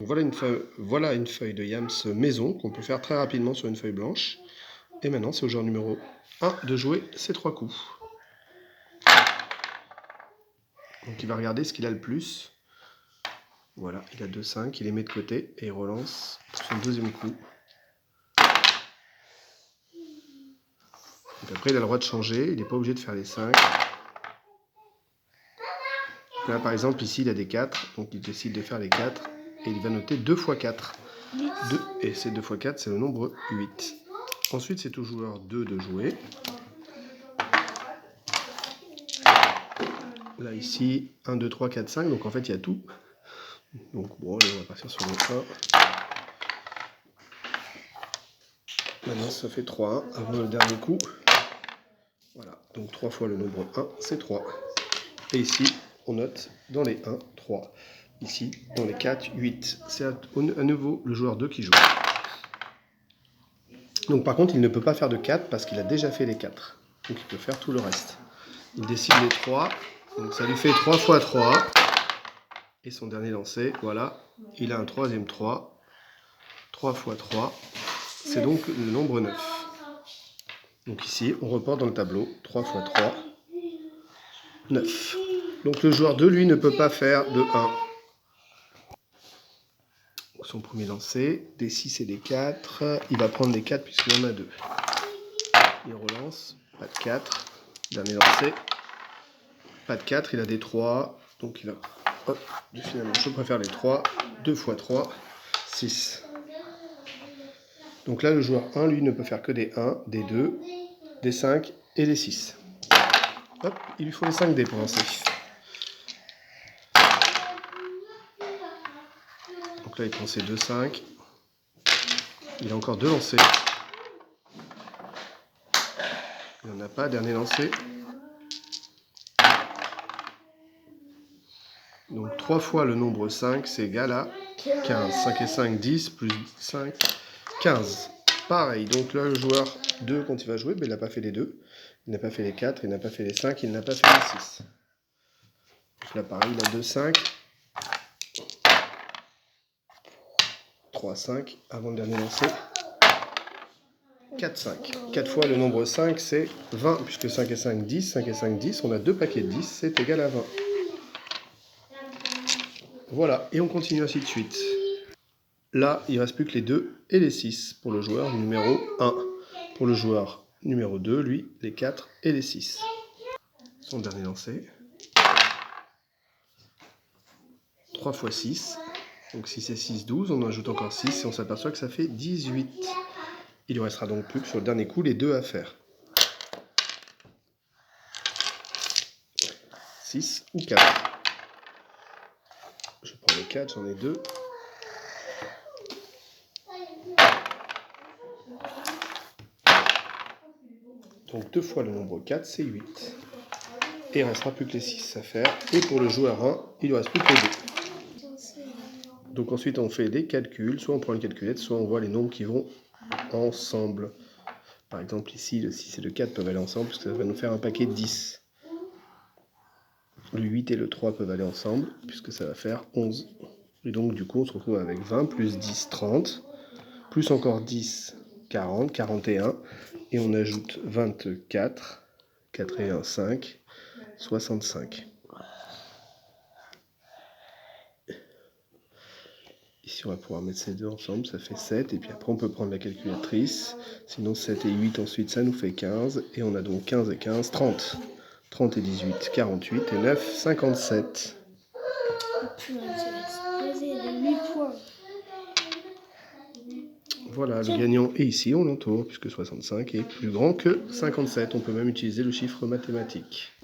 Voilà une feuille de yams maison qu'on peut faire très rapidement sur une feuille blanche. Et maintenant, c'est au joueur numéro 1 de jouer ces 3 coups. Donc il va regarder ce qu'il a le plus. Voilà, il a 2 5, il les met de côté et il relance pour son deuxième coup. Donc après, il a le droit de changer, il n'est pas obligé de faire les 5. Là, par exemple, ici, il a des 4, donc il décide de faire les 4 et il va noter 2 x 4. 2, et ces 2 x 4, c'est le nombre 8. Ensuite, c'est au joueur 2 de jouer. Là, ici, 1, 2, 3, 4, 5, donc en fait, il y a tout. Donc bon, allez, on va partir sur le 1. Maintenant, ça fait 3, 1 avant le dernier coup. Voilà, donc 3 fois le nombre 1, c'est 3. Et ici, on note dans les 1, 3. Ici, dans les 4, 8. C'est à nouveau le joueur 2 qui joue. Donc par contre, il ne peut pas faire de 4 parce qu'il a déjà fait les 4. Donc il peut faire tout le reste. Il décide les 3. Donc ça lui fait 3 x 3. Et son dernier lancer, voilà, il a un troisième 3. 3 x 3. C'est donc le nombre 9. Donc ici, on reporte dans le tableau 3 x 3, 9. Donc le joueur 2, lui, ne peut pas faire de 1. Son premier lancer, des 6 et des 4. Il va prendre les 4 puisqu'il en a 2. Il relance, pas de 4. Dernier lancer, pas de 4, il a des 3. Donc il va... Hop, finalement, je préfère les 3. 2 x 3, 6. Donc là, le joueur 1, lui, ne peut faire que des 1, des 2, des 5 et des 6. Hop, il lui faut les 5 dés pour lancer. Donc là, il prend ses 2 5. Il a encore 2 lancers. Il n'en a pas, dernier lancé. Donc 3 fois le nombre 5, c'est égal à 15. 5 et 5, 10, plus 5, 15. Pareil, donc là, le joueur 2, quand il va jouer, il n'a pas fait les 2. Il n'a pas fait les 4, il n'a pas fait les 5, il n'a pas fait les 6. Donc là, pareil, il a 2 5. 3 5, avant le dernier lancer. 4 5. 4 fois le nombre 5, c'est 20, puisque 5 et 5, 10. 5 et 5, 10. On a 2 paquets de 10, c'est égal à 20. Voilà, et on continue ainsi de suite. Là, il ne reste plus que les 2 et les 6 pour le joueur numéro 1. Pour le joueur numéro 2, lui, les 4 et les 6. Son dernier lancer. 3 x 6. Donc 6 et 6, 12. On en ajoute encore 6 et on s'aperçoit que ça fait 18. Il ne restera donc plus que sur le dernier coup les 2 à faire. 6 ou 4. Je prends le 4, j'en ai 2. Donc 2 fois le nombre 4, c'est 8. Et il ne restera plus que les 6 à faire. Et pour le joueur 1, il ne reste plus que les 2. Donc ensuite, on fait des calculs. Soit on prend une calculette, soit on voit les nombres qui vont ensemble. Par exemple, ici, le 6 et le 4 peuvent aller ensemble, parce que ça va nous faire un paquet de 10. Le 8 et le 3 peuvent aller ensemble, puisque ça va faire 11. Et donc, du coup, on se retrouve avec 20 plus 10, 30. Plus encore 10, 40, 41. Et on ajoute 24, 4 et 1, 5, 65. Ici, on va pouvoir mettre ces deux ensemble, ça fait 7. Et puis après, on peut prendre la calculatrice. Sinon, 7 et 8, ensuite, ça nous fait 15. Et on a donc 15 et 15, 30. 30 et 18, 48. Et 9, 57. Voilà, le gagnant est ici, on l'entoure, puisque 65 est plus grand que 57. On peut même utiliser le chiffre mathématique.